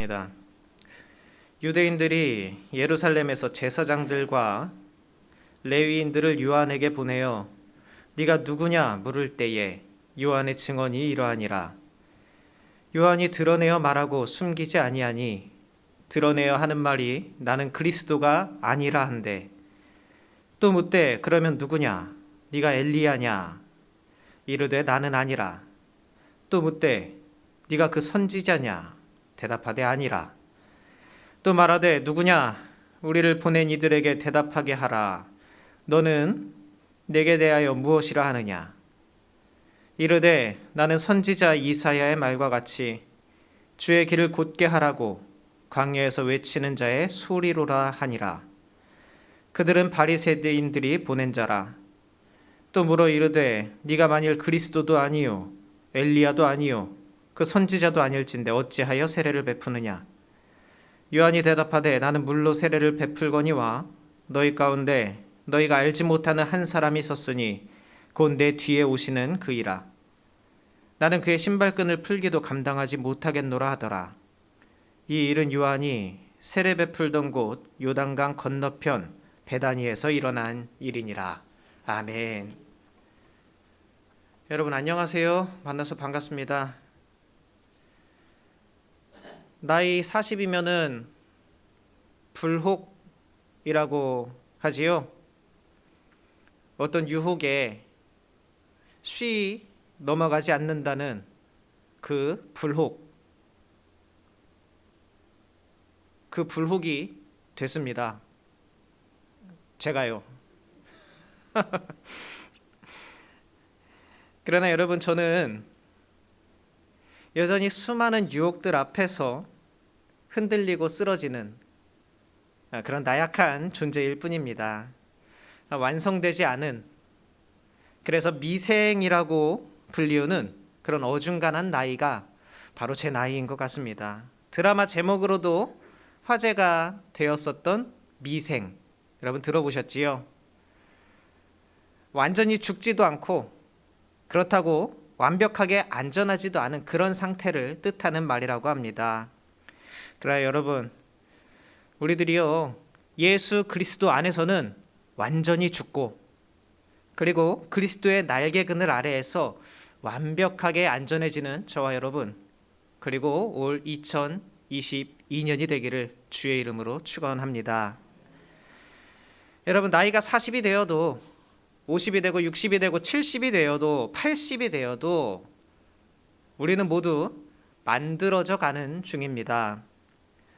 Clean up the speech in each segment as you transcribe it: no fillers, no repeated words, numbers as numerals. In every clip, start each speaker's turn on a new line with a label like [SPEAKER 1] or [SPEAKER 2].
[SPEAKER 1] 기도하겠습니다. 유대인들이 예루살렘에서 제사장들과 레위인들을 요한에게 보내어 네가 누구냐 물을 때에 요한의 증언이 이러하니라. 요한이 드러내어 말하고 숨기지 아니하니 드러내어 하는 말이 나는 그리스도가 아니라 한데, 또 묻되 그러면 누구냐 네가 엘리야냐 이르되 나는 아니라. 또 묻되 네가 그 선지자냐 대답하되 아니라. 또 말하되 누구냐 우리를 보낸 이들에게 대답하게 하라. 너는 내게 대하여 무엇이라 하느냐. 이르되 나는 선지자 이사야의 말과 같이 주의 길을 곧게 하라고 광야에서 외치는 자의 소리로라 하니라. 그들은 바리새인들이 보낸 자라. 또 물어 이르되 네가 만일 그리스도도 아니요 엘리야도 아니요 그 선지자도 아닐진데 어찌하여 세례를 베푸느냐. 요한이 대답하되 나는 물로 세례를 베풀거니와 너희 가운데 너희가 알지 못하는 한 사람이 섰으니 곧 내 뒤에 오시는 그이라. 나는 그의 신발끈을 풀기도 감당하지 못하겠노라 하더라. 이 일은 요한이 세례 베풀던 곳 요단강 건너편 베다니에서 일어난 일이니라. 아멘. 여러분 안녕하세요. 만나서 반갑습니다. 나이 40이면은 불혹이라고 하지요. 어떤 유혹에 쉬 넘어가지 않는다는 그 불혹. 그 불혹이 됐습니다. 제가요. 그러나 여러분, 저는 여전히 수많은 유혹들 앞에서 흔들리고 쓰러지는 그런 나약한 존재일 뿐입니다. 완성되지 않은, 그래서 미생이라고 불리우는 그런 어중간한 나이가 바로 제 나이인 것 같습니다. 드라마 제목으로도 화제가 되었었던 미생, 여러분 들어보셨지요? 완전히 죽지도 않고 그렇다고 완벽하게 안전하지도 않은 그런 상태를 뜻하는 말이라고 합니다. 그러나 여러분, 우리들이요 예수 그리스도 안에서는 완전히 죽고, 그리고 그리스도의 날개 그늘 아래에서 완벽하게 안전해지는 저와 여러분, 그리고 올 2022년이 되기를 주의 이름으로 축원합니다. 여러분, 나이가 40이 되어도 50이 되고 60이 되고 70이 되어도 80이 되어도 우리는 모두 만들어져 가는 중입니다.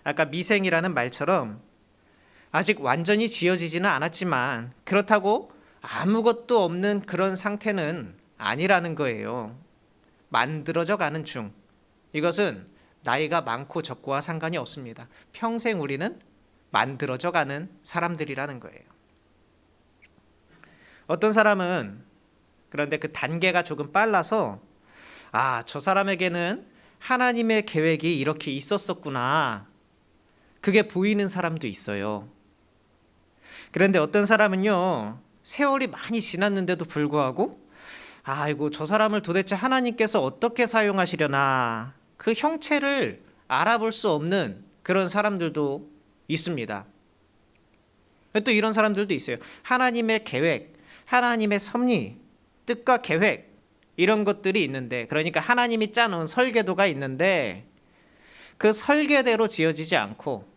[SPEAKER 1] 아까 미생이라는 말처럼 아직 완전히 지어지지는 않았지만 그렇다고 아무것도 없는 그런 상태는 아니라는 거예요. 만들어져 가는 중. 이것은 나이가 많고 적고와 상관이 없습니다. 평생 우리는 만들어져 가는 사람들이라는 거예요. 어떤 사람은 그런데 그 단계가 조금 빨라서 저 사람에게는 하나님의 계획이 이렇게 있었었구나, 그게 보이는 사람도 있어요. 그런데 어떤 사람은요 세월이 많이 지났는데도 불구하고 아이고 저 사람을 도대체 하나님께서 어떻게 사용하시려나, 그 형체를 알아볼 수 없는 그런 사람들도 있습니다. 또 이런 사람들도 있어요. 하나님의 계획, 하나님의 섭리, 뜻과 계획, 이런 것들이 있는데, 그러니까 하나님이 짜놓은 설계도가 있는데 그 설계대로 지어지지 않고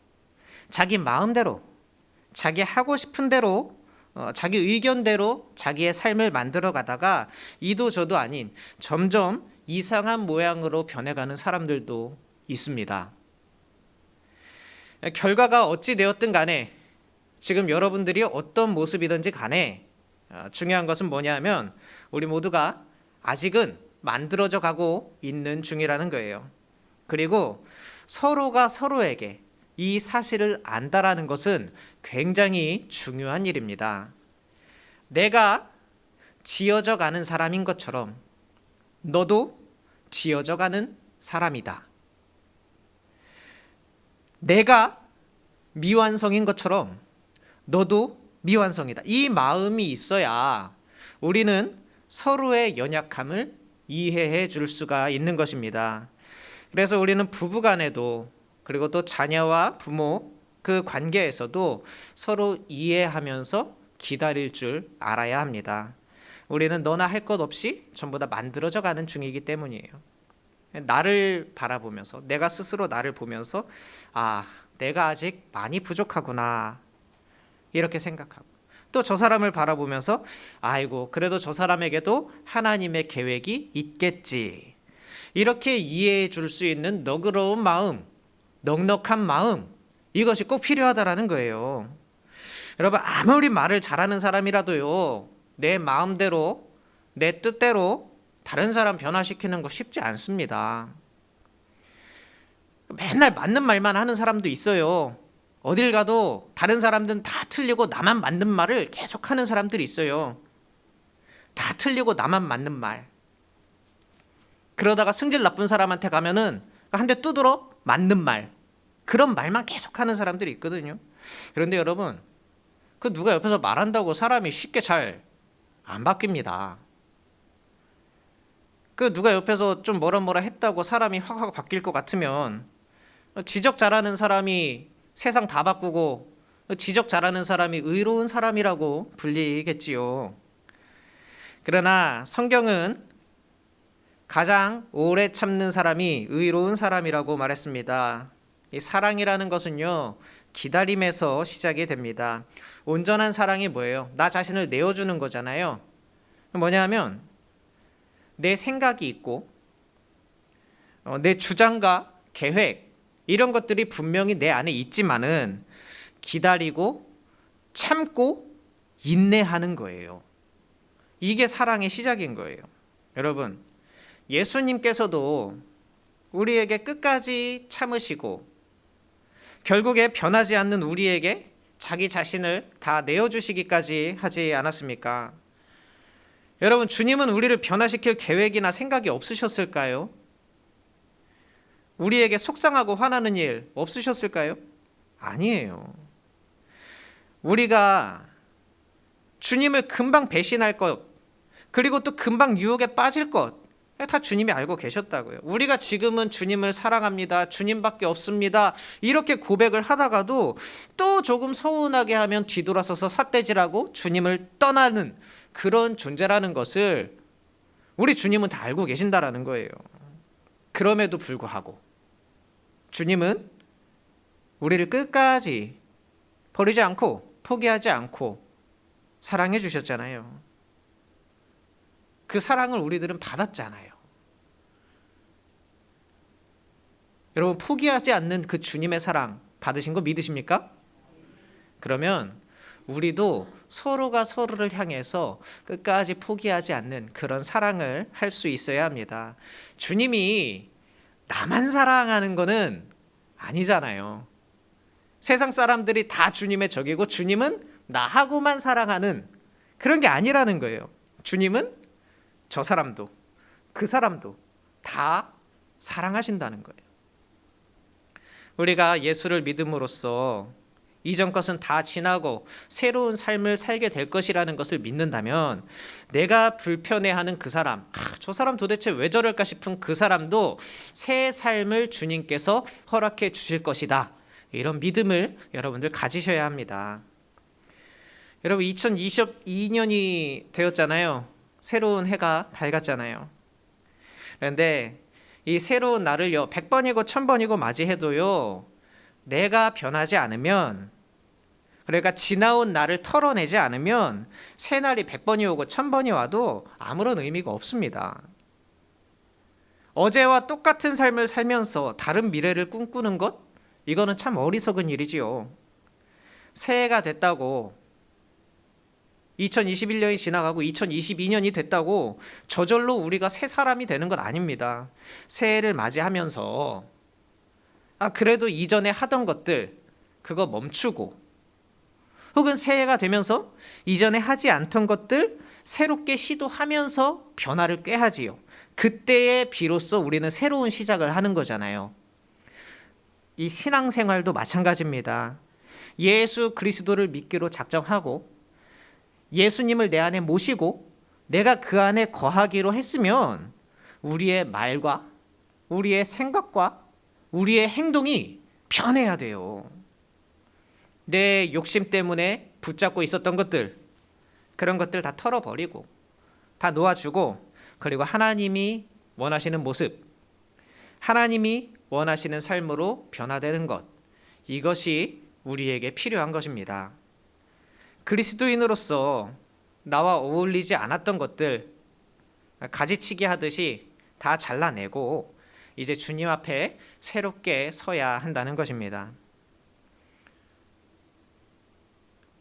[SPEAKER 1] 자기 마음대로, 자기 하고 싶은 대로, 자기 의견대로 자기의 삶을 만들어 가다가 이도 저도 아닌 점점 이상한 모양으로 변해가는 사람들도 있습니다. 결과가 어찌 되었든 간에, 지금 여러분들이 어떤 모습이든지 간에 중요한 것은 뭐냐면 우리 모두가 아직은 만들어져 가고 있는 중이라는 거예요. 그리고 서로가 서로에게 이 사실을 안다라는 것은 굉장히 중요한 일입니다. 내가 지어져 가는 사람인 것처럼 너도 지어져 가는 사람이다. 내가 미완성인 것처럼 너도 미완성이다. 이 마음이 있어야 우리는 서로의 연약함을 이해해 줄 수가 있는 것입니다. 그래서 우리는 부부간에도 그리고 또 자녀와 부모 그 관계에서도 서로 이해하면서 기다릴 줄 알아야 합니다. 우리는 너나 할 것 없이 전부 다 만들어져 가는 중이기 때문이에요. 나를 바라보면서, 내가 스스로 나를 보면서 내가 아직 많이 부족하구나 이렇게 생각하고, 또 저 사람을 바라보면서 아이고 그래도 저 사람에게도 하나님의 계획이 있겠지, 이렇게 이해해 줄 수 있는 너그러운 마음, 넉넉한 마음, 이것이 꼭 필요하다라는 거예요. 여러분, 아무리 말을 잘하는 사람이라도요, 내 마음대로 내 뜻대로 다른 사람 변화시키는 거 쉽지 않습니다. 맨날 맞는 말만 하는 사람도 있어요. 어딜 가도 다른 사람들은 다 틀리고 나만 맞는 말을 계속 하는 사람들이 있어요. 다 틀리고 나만 맞는 말. 그러다가 성질 나쁜 사람한테 가면은 한 대 두드러 맞는 말, 그런 말만 계속 하는 사람들이 있거든요. 그런데 여러분, 그 누가 옆에서 말한다고 사람이 쉽게 잘 안 바뀝니다. 그 누가 옆에서 좀 뭐라 했다고 사람이 확 바뀔 것 같으면, 지적 잘하는 사람이 세상 다 바꾸고 지적 잘하는 사람이 의로운 사람이라고 불리겠지요. 그러나 성경은 가장 오래 참는 사람이 의로운 사람이라고 말했습니다. 이 사랑이라는 것은요, 기다림에서 시작이 됩니다. 온전한 사랑이 뭐예요? 나 자신을 내어주는 거잖아요. 뭐냐면 내 생각이 있고 내 주장과 계획, 이런 것들이 분명히 내 안에 있지만은 기다리고 참고 인내하는 거예요. 이게 사랑의 시작인 거예요. 여러분, 예수님께서도 우리에게 끝까지 참으시고 결국에 변하지 않는 우리에게 자기 자신을 다 내어주시기까지 하지 않았습니까? 여러분, 주님은 우리를 변화시킬 계획이나 생각이 없으셨을까요? 우리에게 속상하고 화나는 일 없으셨을까요? 아니에요. 우리가 주님을 금방 배신할 것, 그리고 또 금방 유혹에 빠질 것, 다 주님이 알고 계셨다고요. 우리가 지금은 주님을 사랑합니다, 주님밖에 없습니다, 이렇게 고백을 하다가도 또 조금 서운하게 하면 뒤돌아서서 삿대질하고 주님을 떠나는 그런 존재라는 것을 우리 주님은 다 알고 계신다라는 거예요. 그럼에도 불구하고 주님은 우리를 끝까지 버리지 않고 포기하지 않고 사랑해 주셨잖아요. 그 사랑을 우리들은 받았잖아요. 여러분, 포기하지 않는 그 주님의 사랑 받으신 거 믿으십니까? 그러면 우리도 서로가 서로를 향해서 끝까지 포기하지 않는 그런 사랑을 할 수 있어야 합니다. 주님이 나만 사랑하는 거는 아니잖아요. 세상 사람들이 다 주님의 적이고 주님은 나하고만 사랑하는 그런 게 아니라는 거예요. 주님은 저 사람도 그 사람도 다 사랑하신다는 거예요. 우리가 예수를 믿음으로써 이전 것은 다 지나고 새로운 삶을 살게 될 것이라는 것을 믿는다면, 내가 불편해하는 그 사람, 저 사람 도대체 왜 저럴까 싶은 그 사람도 새 삶을 주님께서 허락해 주실 것이다, 이런 믿음을 여러분들 가지셔야 합니다. 여러분, 2022년이 되었잖아요. 새로운 해가 밝았잖아요. 그런데 이 새로운 날을요, 100번이고 1000번이고 맞이해도요, 내가 변하지 않으면, 그러니까 지나온 날을 털어내지 않으면 새 날이 100번이 오고 1000번이 와도 아무런 의미가 없습니다. 어제와 똑같은 삶을 살면서 다른 미래를 꿈꾸는 것, 이거는 참 어리석은 일이지요. 새해가 됐다고 2021년이 지나가고 2022년이 됐다고 저절로 우리가 새 사람이 되는 건 아닙니다. 새해를 맞이하면서 그래도 이전에 하던 것들 그거 멈추고, 혹은 새해가 되면서 이전에 하지 않던 것들 새롭게 시도하면서 변화를 꾀하지요. 그때에 비로소 우리는 새로운 시작을 하는 거잖아요. 이 신앙생활도 마찬가지입니다. 예수 그리스도를 믿기로 작정하고 예수님을 내 안에 모시고 내가 그 안에 거하기로 했으면 우리의 말과 우리의 생각과 우리의 행동이 편해야 돼요. 내 욕심 때문에 붙잡고 있었던 것들, 그런 것들 다 털어버리고 다 놓아주고, 그리고 하나님이 원하시는 모습, 하나님이 원하시는 삶으로 변화되는 것, 이것이 우리에게 필요한 것입니다. 그리스도인으로서 나와 어울리지 않았던 것들 가지치기 하듯이 다 잘라내고 이제 주님 앞에 새롭게 서야 한다는 것입니다.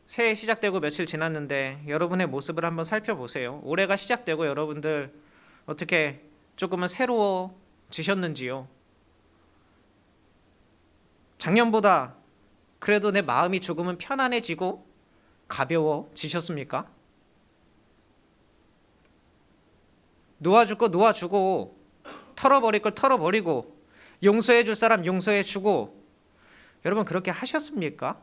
[SPEAKER 1] 새해 시작되고 며칠 지났는데 여러분의 모습을 한번 살펴보세요. 올해가 시작되고 여러분들 어떻게 조금은 새로워지셨는지요? 작년보다 그래도 내 마음이 조금은 편안해지고 가벼워지셨습니까? 놓아줄 거 놓아주고, 털어버릴 걸 털어버리고, 용서해 줄 사람 용서해 주고, 여러분 그렇게 하셨습니까?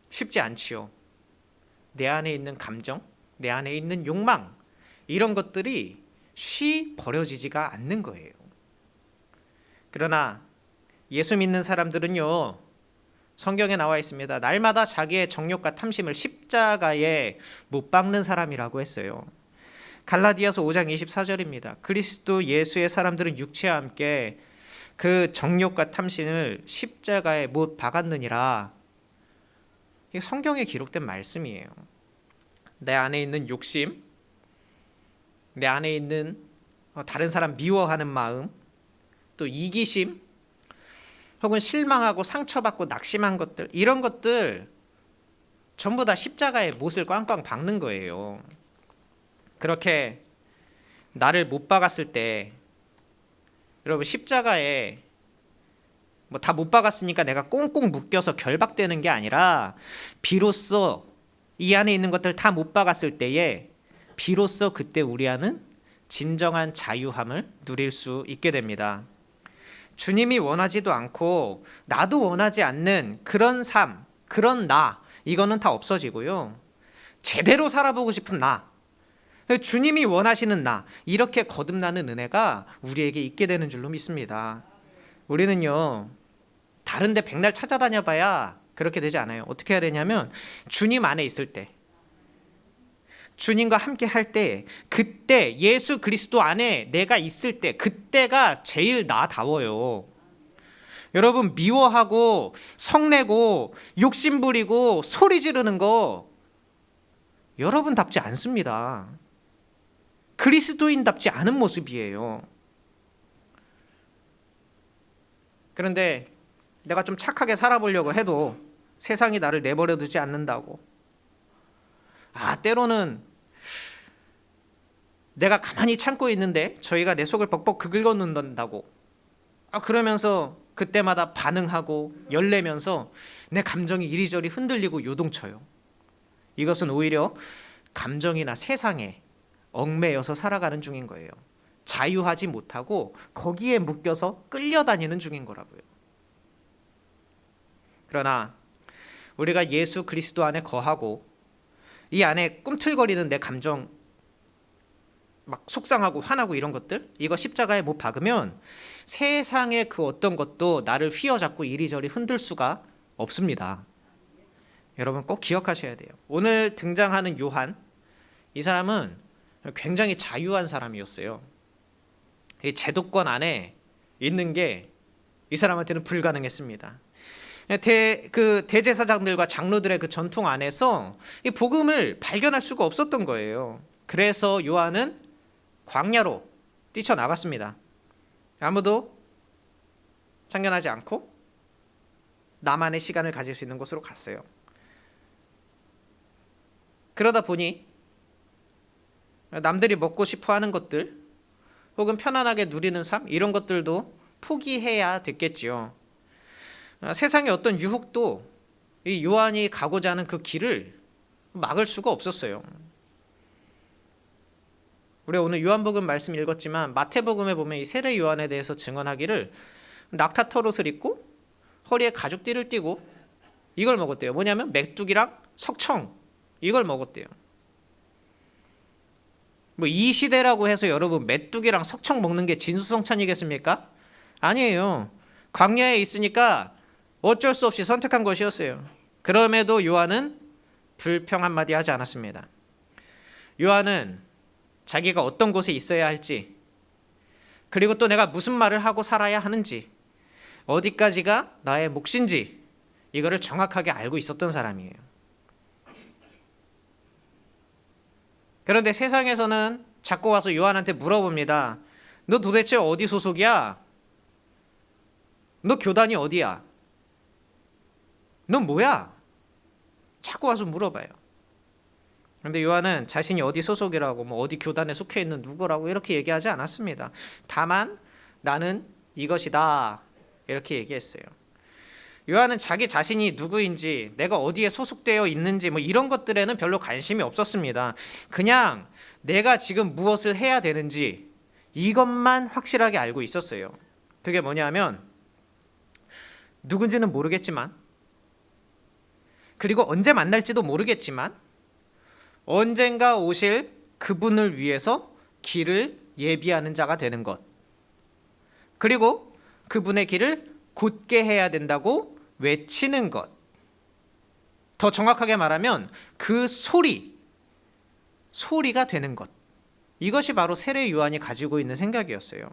[SPEAKER 1] 쉽지 않지요. 내 안에 있는 감정, 내 안에 있는 욕망, 이런 것들이 쉬 버려지지가 않는 거예요. 그러나 예수 믿는 사람들은요, 성경에 나와 있습니다. 날마다 자기의 정욕과 탐심을 십자가에 못 박는 사람이라고 했어요. 갈라디아서 5장 24절입니다. 그리스도 예수의 사람들은 육체와 함께 그 정욕과 탐심을 십자가에 못 박았느니라. 이게 성경에 기록된 말씀이에요. 내 안에 있는 욕심, 내 안에 있는 다른 사람 미워하는 마음, 또 이기심, 혹은 실망하고 상처받고 낙심한 것들, 이런 것들 전부 다 십자가에 못을 꽝꽝 박는 거예요. 그렇게 나를 못 박았을 때, 여러분 십자가에 뭐 다 못 박았으니까 내가 꽁꽁 묶여서 결박되는 게 아니라, 비로소 이 안에 있는 것들 다 못 박았을 때에 비로소 그때 우리 안은 진정한 자유함을 누릴 수 있게 됩니다. 주님이 원하지도 않고 나도 원하지 않는 그런 삶, 그런 나, 이거는 다 없어지고요. 제대로 살아보고 싶은 나, 주님이 원하시는 나, 이렇게 거듭나는 은혜가 우리에게 있게 되는 줄로 믿습니다. 우리는요, 다른 데 백날 찾아다녀 봐야 그렇게 되지 않아요. 어떻게 해야 되냐면, 주님 안에 있을 때, 주님과 함께 할 때, 그때 예수 그리스도 안에 내가 있을 때, 그때가 제일 나다워요. 여러분, 미워하고 성내고 욕심부리고 소리 지르는 거 여러분답지 않습니다. 그리스도인답지 않은 모습이에요. 그런데 내가 좀 착하게 살아보려고 해도 세상이 나를 내버려 두지 않는다고. 때로는 내가 가만히 참고 있는데 저희가 내 속을 벅벅 긁어 놓는다고. 그러면서 그때마다 반응하고 열내면서 내 감정이 이리저리 흔들리고 요동쳐요. 이것은 오히려 감정이나 세상에 얽매여서 살아가는 중인 거예요. 자유하지 못하고 거기에 묶여서 끌려다니는 중인 거라고요. 그러나 우리가 예수 그리스도 안에 거하고 이 안에 꿈틀거리는 내 감정, 막 속상하고 화나고 이런 것들, 이거 십자가에 못 박으면 세상의 그 어떤 것도 나를 휘어잡고 이리저리 흔들 수가 없습니다. 여러분 꼭 기억하셔야 돼요. 오늘 등장하는 요한, 이 사람은 굉장히 자유한 사람이었어요. 이 제도권 안에 있는 게 이 사람한테는 불가능했습니다. 대제사장들과 장로들의 그 전통 안에서 이 복음을 발견할 수가 없었던 거예요. 그래서 요한은 광야로 뛰쳐나갔습니다. 아무도 참견하지 않고 나만의 시간을 가질 수 있는 곳으로 갔어요. 그러다 보니 남들이 먹고 싶어 하는 것들, 혹은 편안하게 누리는 삶, 이런 것들도 포기해야 됐겠지요. 세상의 어떤 유혹도 이 요한이 가고자 하는 그 길을 막을 수가 없었어요. 우리가 오늘 요한복음 말씀 읽었지만 마태복음에 보면 이 세례 요한에 대해서 증언하기를 낙타털옷을 입고 허리에 가죽띠를 띠고 이걸 먹었대요. 뭐냐면 메뚜기랑 석청, 이걸 먹었대요. 뭐 이 시대라고 해서 여러분 메뚜기랑 석청 먹는 게 진수성찬이겠습니까? 아니에요. 광야에 있으니까 어쩔 수 없이 선택한 것이었어요. 그럼에도 요한은 불평 한마디 하지 않았습니다. 요한은 자기가 어떤 곳에 있어야 할지, 그리고 또 내가 무슨 말을 하고 살아야 하는지, 어디까지가 나의 몫인지 이거를 정확하게 알고 있었던 사람이에요. 그런데 세상에서는 자꾸 와서 요한한테 물어봅니다. 너 도대체 어디 소속이야? 너 교단이 어디야? 너 뭐야? 자꾸 와서 물어봐요. 그런데 요한은 자신이 어디 소속이라고, 뭐 어디 교단에 속해 있는 누구라고 이렇게 얘기하지 않았습니다. 다만 나는 이것이다 이렇게 얘기했어요. 요한은 자기 자신이 누구인지, 내가 어디에 소속되어 있는지 뭐 이런 것들에는 별로 관심이 없었습니다. 그냥 내가 지금 무엇을 해야 되는지 이것만 확실하게 알고 있었어요. 그게 뭐냐면 누군지는 모르겠지만, 그리고 언제 만날지도 모르겠지만 언젠가 오실 그분을 위해서 길을 예비하는 자가 되는 것, 그리고 그분의 길을 곧게 해야 된다고 외치는 것, 더 정확하게 말하면 그 소리가 되는 것, 이것이 바로 세례 요한이 가지고 있는 생각이었어요.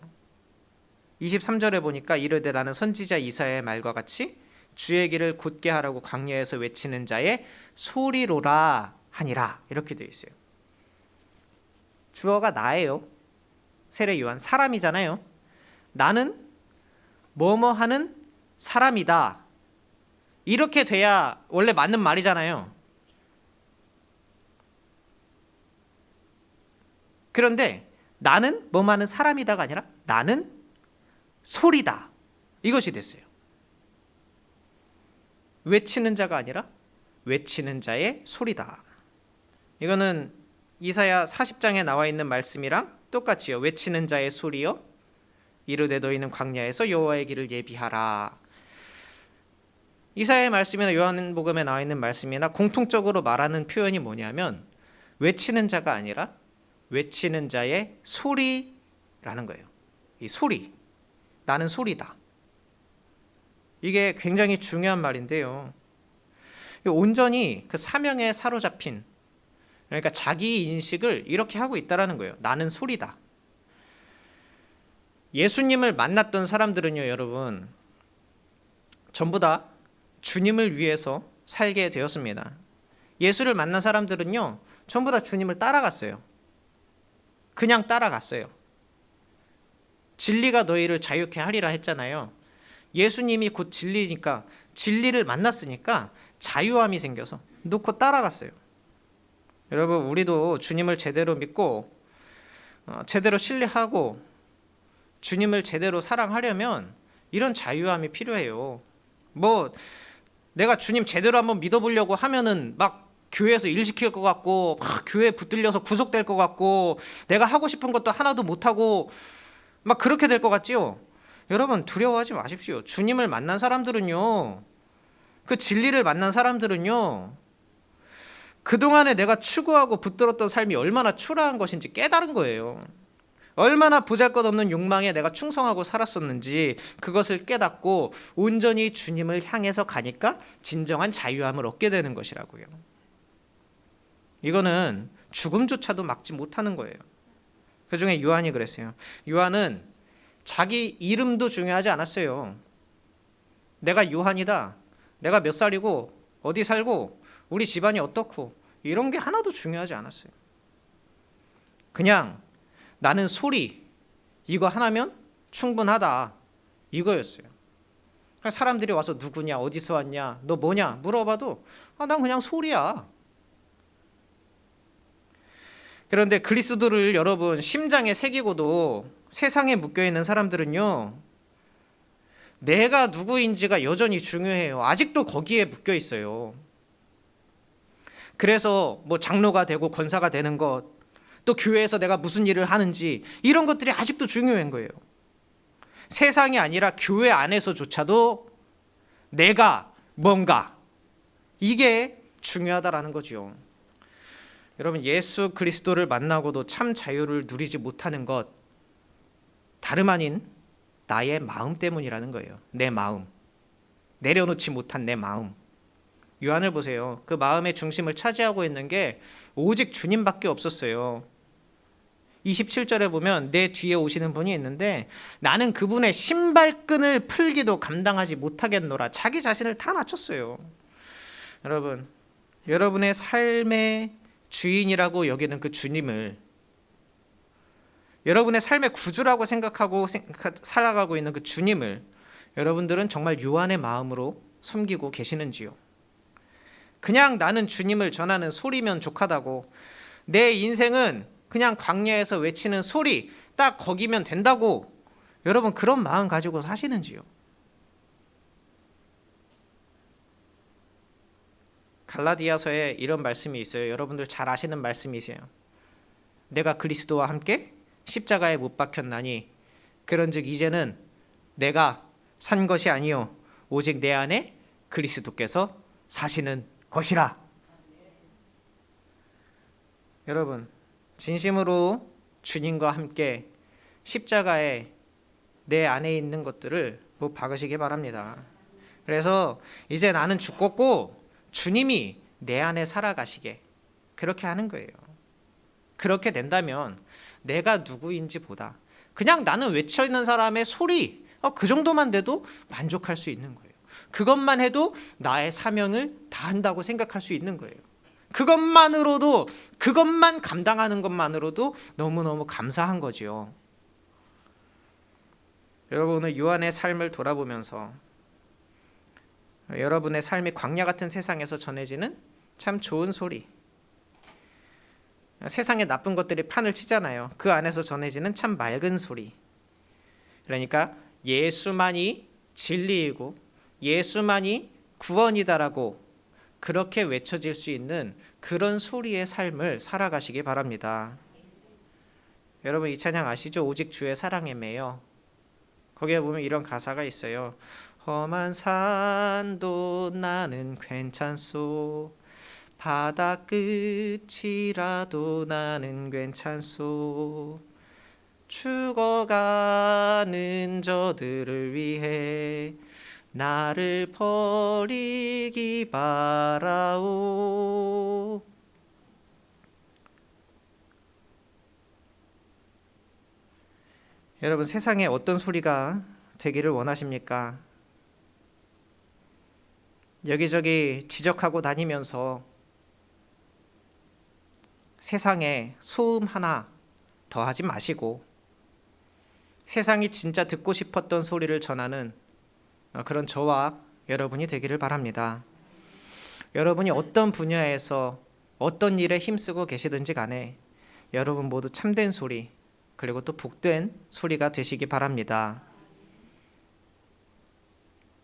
[SPEAKER 1] 23절에 보니까 이르되 나는 선지자 이사야의 말과 같이 주의 길을 곧게 하라고 광야에서 외치는 자의 소리로라 하니라, 이렇게 되어 있어요. 주어가 나예요. 세례 요한 사람이잖아요. 나는 뭐뭐 하는 사람이다, 이렇게 돼야 원래 맞는 말이잖아요. 그런데 나는 뭐뭐 하는 사람이다가 아니라 나는 소리다, 이것이 됐어요. 외치는 자가 아니라 외치는 자의 소리다. 이거는 이사야 40장에 나와 있는 말씀이랑 똑같이요. 외치는 자의 소리요 이르되 너희는 광야에서 여호와의 길을 예비하라. 이사야의 말씀이나 요한복음에 나와 있는 말씀이나 공통적으로 말하는 표현이 뭐냐면 외치는 자가 아니라 외치는 자의 소리라는 거예요. 이 소리, 나는 소리다. 이게 굉장히 중요한 말인데요. 온전히 그 사명에 사로잡힌, 그러니까 자기 인식을 이렇게 하고 있다라는 거예요. 나는 소리다. 예수님을 만났던 사람들은요, 여러분, 전부 다 주님을 위해서 살게 되었습니다. 예수를 만난 사람들은요, 전부 다 주님을 따라갔어요. 그냥 따라갔어요. 진리가 너희를 자유케 하리라 했잖아요. 예수님이 곧 진리니까, 진리를 만났으니까 자유함이 생겨서 놓고 따라갔어요. 여러분, 우리도 주님을 제대로 믿고 제대로 신뢰하고 주님을 제대로 사랑하려면 이런 자유함이 필요해요. 뭐 내가 주님 제대로 한번 믿어보려고 하면은 막 교회에서 일 시킬 것 같고, 막 교회에 붙들려서 구속될 것 같고, 내가 하고 싶은 것도 하나도 못하고 막 그렇게 될 것 같지요? 여러분, 두려워하지 마십시오. 주님을 만난 사람들은요, 그 진리를 만난 사람들은요, 그동안에 내가 추구하고 붙들었던 삶이 얼마나 초라한 것인지 깨달은 거예요. 얼마나 보잘것없는 욕망에 내가 충성하고 살았었는지 그것을 깨닫고 온전히 주님을 향해서 가니까 진정한 자유함을 얻게 되는 것이라고요. 이거는 죽음조차도 막지 못하는 거예요. 그중에 요한이 그랬어요. 요한은 자기 이름도 중요하지 않았어요. 내가 요한이다, 내가 몇 살이고 어디 살고 우리 집안이 어떻고 이런 게 하나도 중요하지 않았어요. 그냥 나는 소리, 이거 하나면 충분하다, 이거였어요. 사람들이 와서 누구냐, 어디서 왔냐, 너 뭐냐 물어봐도 난 그냥 소리야. 그런데 그리스도를 여러분 심장에 새기고도 세상에 묶여있는 사람들은요, 내가 누구인지가 여전히 중요해요. 아직도 거기에 묶여 있어요. 그래서 뭐 장로가 되고 권사가 되는 것, 또 교회에서 내가 무슨 일을 하는지, 이런 것들이 아직도 중요한 거예요. 세상이 아니라 교회 안에서조차도 내가 뭔가, 이게 중요하다라는 거죠. 여러분, 예수 그리스도를 만나고도 참 자유를 누리지 못하는 것, 다름 아닌 나의 마음 때문이라는 거예요. 내 마음, 내려놓지 못한 내 마음. 요한을 보세요. 그 마음의 중심을 차지하고 있는 게 오직 주님밖에 없었어요. 27절에 보면 내 뒤에 오시는 분이 있는데 나는 그분의 신발끈을 풀기도 감당하지 못하겠노라. 자기 자신을 다 낮췄어요. 여러분, 여러분의 삶의 주인이라고 여기는 그 주님을, 여러분의 삶의 구주라고 생각하고 살아가고 있는 그 주님을 여러분들은 정말 요한의 마음으로 섬기고 계시는지요? 그냥 나는 주님을 전하는 소리면 족하다고, 내 인생은 그냥 광야에서 외치는 소리 딱 거기면 된다고 여러분 그런 마음 가지고 사시는지요? 갈라디아서에 이런 말씀이 있어요. 여러분들 잘 아시는 말씀이세요. 내가 그리스도와 함께 십자가에 못 박혔나니 그런즉 이제는 내가 산 것이 아니요 오직 내 안에 그리스도께서 사시는 것이라. 여러분 진심으로 주님과 함께 십자가에 내 안에 있는 것들을 못 박으시기 바랍니다. 그래서 이제 나는 죽었고 주님이 내 안에 살아가시게 그렇게 하는 거예요. 그렇게 된다면 내가 누구인지 보다 그냥 나는 외치는 사람의 소리 그 정도만 돼도 만족할 수 있는 거예요. 그것만 해도 나의 사명을 다한다고 생각할 수 있는 거예요. 그것만으로도, 그것만 감당하는 것만으로도 너무너무 감사한 거지요. 여러분은 요한의 삶을 돌아보면서 여러분의 삶이 광야 같은 세상에서 전해지는 참 좋은 소리, 세상에 나쁜 것들이 판을 치잖아요. 그 안에서 전해지는 참 맑은 소리, 그러니까 예수만이 진리이고 예수만이 구원이다라고 그렇게 외쳐질 수 있는 그런 소리의 삶을 살아가시기 바랍니다. 여러분 이 찬양 아시죠? 오직 주의 사랑에 매여. 거기에 보면 이런 가사가 있어요. 험한 산도 나는 괜찮소, 바다 끝이라도 나는 괜찮소, 죽어가는 저들을 위해 나를 버리기 바라오. 여러분 세상에 어떤 소리가 되기를 원하십니까? 여기저기 지적하고 다니면서 세상에 소음 하나 더하지 마시고 세상이 진짜 듣고 싶었던 소리를 전하는 그런 저와 여러분이 되기를 바랍니다. 여러분이 어떤 분야에서 어떤 일에 힘쓰고 계시든지 간에 여러분 모두 참된 소리 그리고 또 복된 소리가 되시기 바랍니다.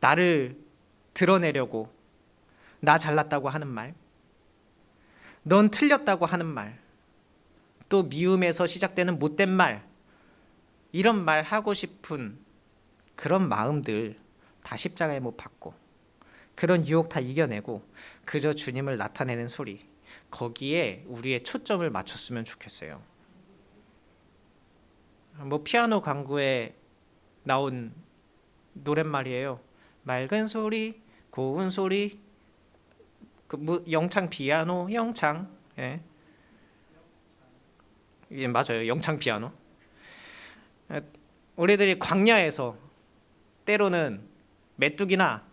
[SPEAKER 1] 나를 드러내려고 나 잘났다고 하는 말, 넌 틀렸다고 하는 말, 또 미움에서 시작되는 못된 말, 이런 말 하고 싶은 그런 마음들 다 십자가에 못 박고 그런 유혹 다 이겨내고 그저 주님을 나타내는 소리, 거기에 우리의 초점을 맞췄으면 좋겠어요. 피아노 광고에 나온 노랫말이에요. 맑은 소리, 고운 소리, 영창 피아노, 영창. 예, 맞아요. 영창 피아노. 우리들이 광야에서 때로는 메뚜기나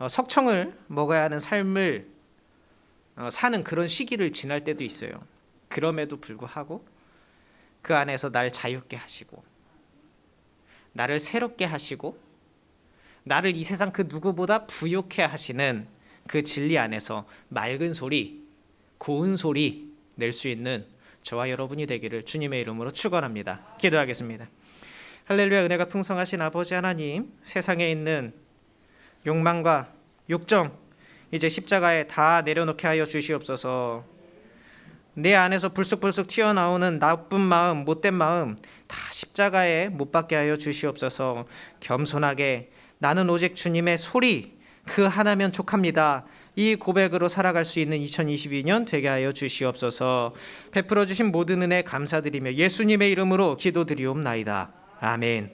[SPEAKER 1] 석청을 먹어야 하는 삶을 사는 그런 시기를 지날 때도 있어요. 그럼에도 불구하고 그 안에서 날 자유롭게 하시고 나를 새롭게 하시고 나를 이 세상 그 누구보다 부욕해 하시는 그 진리 안에서 맑은 소리, 고운 소리 낼 수 있는 저와 여러분이 되기를 주님의 이름으로 축원합니다. 기도하겠습니다. 할렐루야. 은혜가 풍성하신 아버지 하나님, 세상에 있는 욕망과 욕정 이제 십자가에 다 내려놓게 하여 주시옵소서. 내 안에서 불쑥불쑥 튀어나오는 나쁜 마음, 못된 마음 다 십자가에 못 박게 하여 주시옵소서. 겸손하게 나는 오직 주님의 소리 그 하나면 족합니다. 이 고백으로 살아갈 수 있는 2022년 되게 하여 주시옵소서. 베풀어 주신 모든 은혜 감사드리며 예수님의 이름으로 기도드리옵나이다. 아멘.